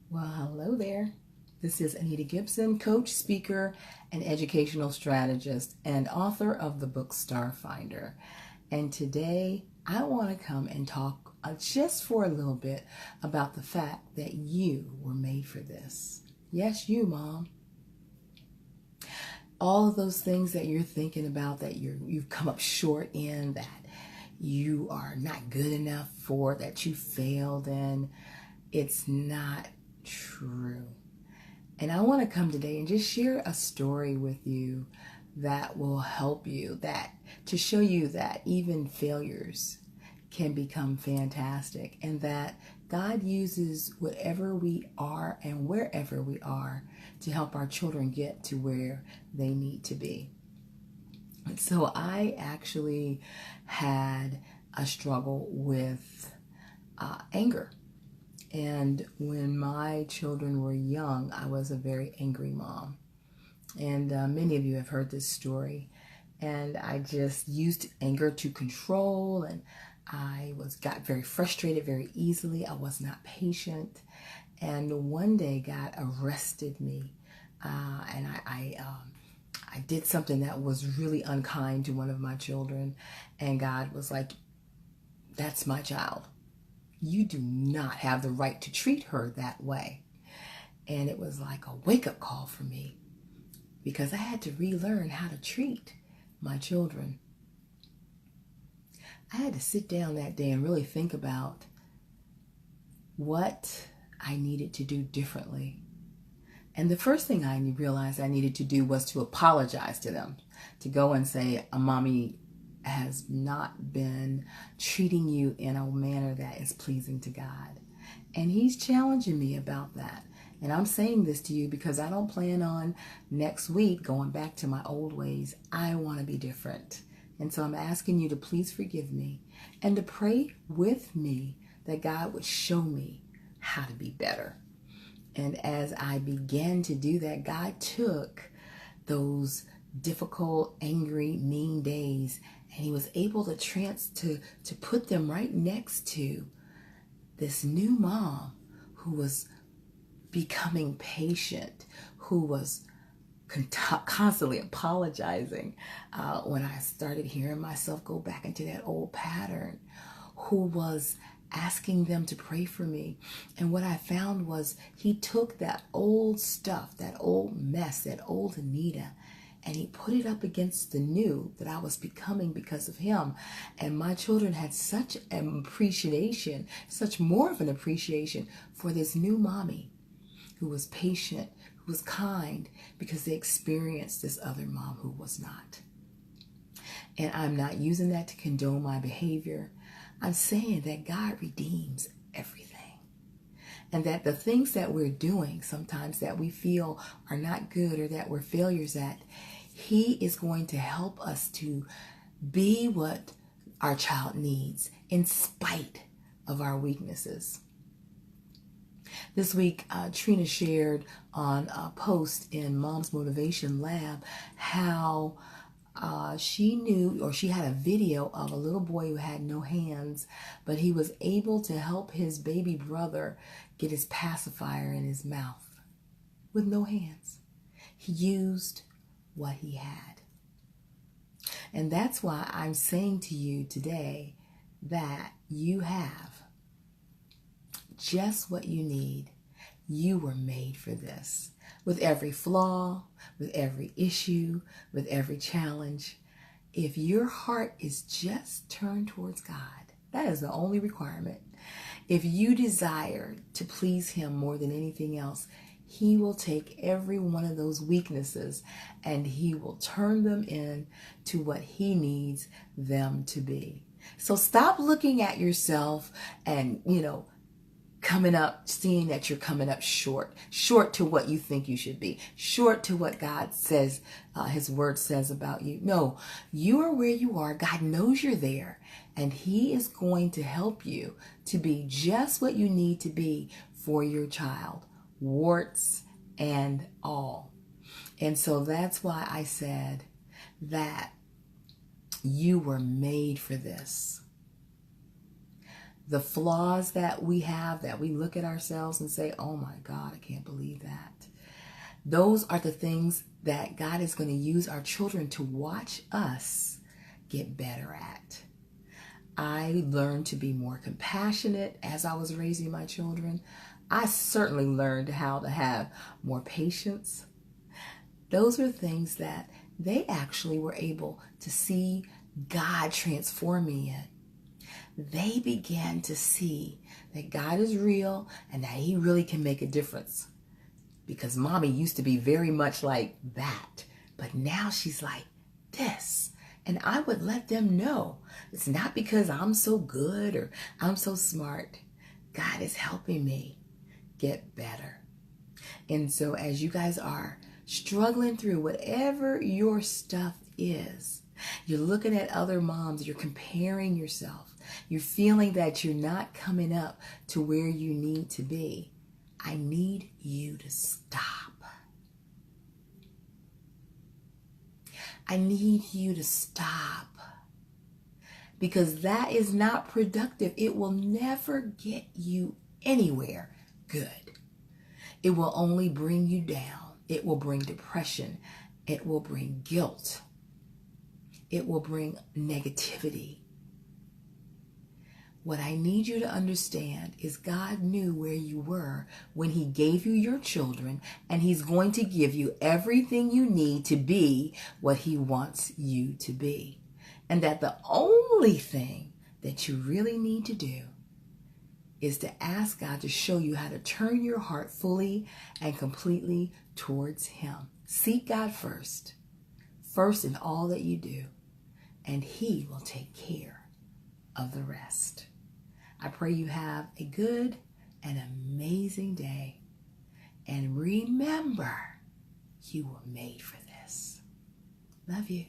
Well, hello there. This is Anita Gibson, coach, speaker, and educational strategist, and author of the book Starfinder. And today I want to come and talk just for a little bit about the fact that you were made for this. Yes, you, Mom. All of those things that you're thinking about that you've come up short in, that you are not good enough for, that you failed in, it's not true. And I want to come today and just share a story with you that will help you, that to show you that even failures can become fantastic, and that God uses whatever we are and wherever we are to help our children get to where they need to be. And so I actually had a struggle with anger. And when my children were young, I was a very angry mom. And many of you have heard this story. And I just used anger to control, and I got very frustrated very easily. I was not patient. And one day God arrested me, and I did something that was really unkind to one of my children. And God was like, "That's my child. You do not have the right to treat her that way." And it was like a wake-up call for me, because I had to relearn how to treat my children. I had to sit down that day and really think about what I needed to do differently. And the first thing I realized I needed to do was to apologize to them, to go and say, "Mommy has not been treating you in a manner that is pleasing to God." And He's challenging me about that. And I'm saying this to you because I don't plan on next week going back to my old ways. I want to be different. And so I'm asking you to please forgive me and to pray with me that God would show me how to be better. And as I began to do that, God took those difficult, angry, mean days, and He was able to put them right next to this new mom who was becoming patient, who was constantly apologizing when I started hearing myself go back into that old pattern, who was asking them to pray for me. And what I found was He took that old stuff, that old mess, that old Anita, and He put it up against the new that I was becoming because of Him. And my children had such an appreciation, such more of an appreciation for this new mommy who was patient, who was kind, because they experienced this other mom who was not. And I'm not using that to condone my behavior. I'm saying that God redeems everything. And that the things that we're doing sometimes that we feel are not good or that we're failures at, He is going to help us to be what our child needs in spite of our weaknesses. This week, Trina shared on a post in Mom's Motivation Lab how she knew, or she had a video of a little boy who had no hands, but he was able to help his baby brother get his pacifier in his mouth with no hands. He used what he had. And that's why I'm saying to you today that you have just what you need. You were made for this. With every flaw, with every issue, with every challenge, if your heart is just turned towards God, that is the only requirement. If you desire to please Him more than anything else, He will take every one of those weaknesses and He will turn them into what He needs them to be. So stop looking at yourself and, coming up, seeing that you're coming up short to what you think you should be, short to what God says, His word says about you. No, you are where you are. God knows you're there, and He is going to help you to be just what you need to be for your child, warts and all. And so that's why I said that you were made for this. the flaws that we have, that we look at ourselves and say, oh my God, I can't believe that. Those are the things that God is going to use our children to watch us get better at. I learned to be more compassionate as I was raising my children. I certainly learned how to have more patience. Those are things that they actually were able to see God transform me in. They began to see that God is real and that He really can make a difference. Because mommy used to be very much like that, but now she's like this. And I would let them know it's not because I'm so good or I'm so smart. God is helping me get better. And so as you guys are struggling through whatever your stuff is, you're looking at other moms, you're comparing yourself, you're feeling that you're not coming up to where you need to be, I need you to stop. I need you to stop. Because that is not productive. It will never get you anywhere good. It will only bring you down. It will bring depression. It will bring guilt. It will bring negativity. What I need you to understand is God knew where you were when He gave you your children, and He's going to give you everything you need to be what He wants you to be. And that the only thing that you really need to do is to ask God to show you how to turn your heart fully and completely towards Him. Seek God first in all that you do, and He will take care of the rest. I pray you have a good and amazing day. And remember, you were made for this. Love you.